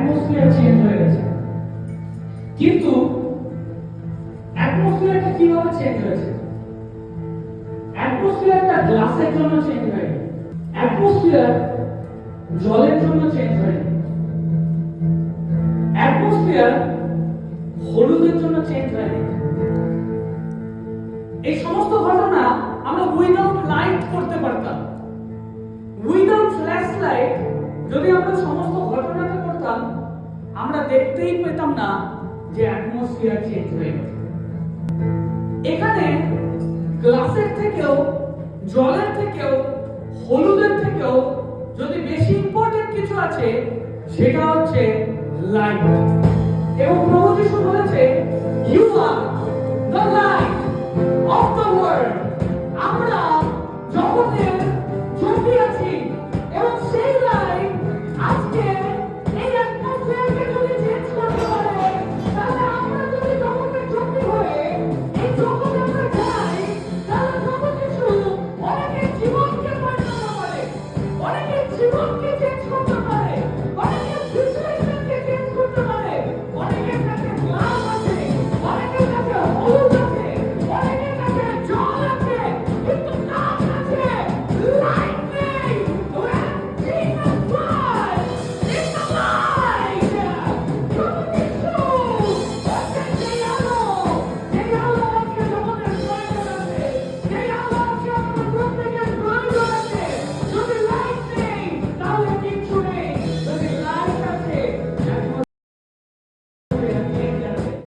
Atmosphere change হয়ে গেছে। কিন্তু অ্যাটমসফিয়ারটা কিভাবে চেঞ্জ হয়েছে? অ্যাটমসফিয়ারটা গ্লাসের জন্য চেঞ্জ হয়নি, অ্যাটমসফিয়ার জলের জন্য চেঞ্জ হয়নি, অ্যাটমসফিয়ার হলুদের জন্য চেঞ্জ হয়নি। এই সমস্ত ঘটনা আমরা উইদাউট লাইট করতে পারতাম। উইদাউট ফ্ল্যাশ লাইট যদি আমরা সমস্ত ঘটনাটা করতাম, আমরা দেখতেই পেতাম না যে অ্যাটমসফিয়ার চেঞ্জ হয়ে গেছে। এখানে গ্লাসের থেকেও, জলের থেকেও, হলুদের থেকেও যদি বেশি ইম্পর্টেন্ট কিছু আছে, সেটা হচ্ছে লাইট। এবং প্রভু যিশু বলেছে, you are the light of the world. আমরা জগতের জ্যোতি আছি এবং সেই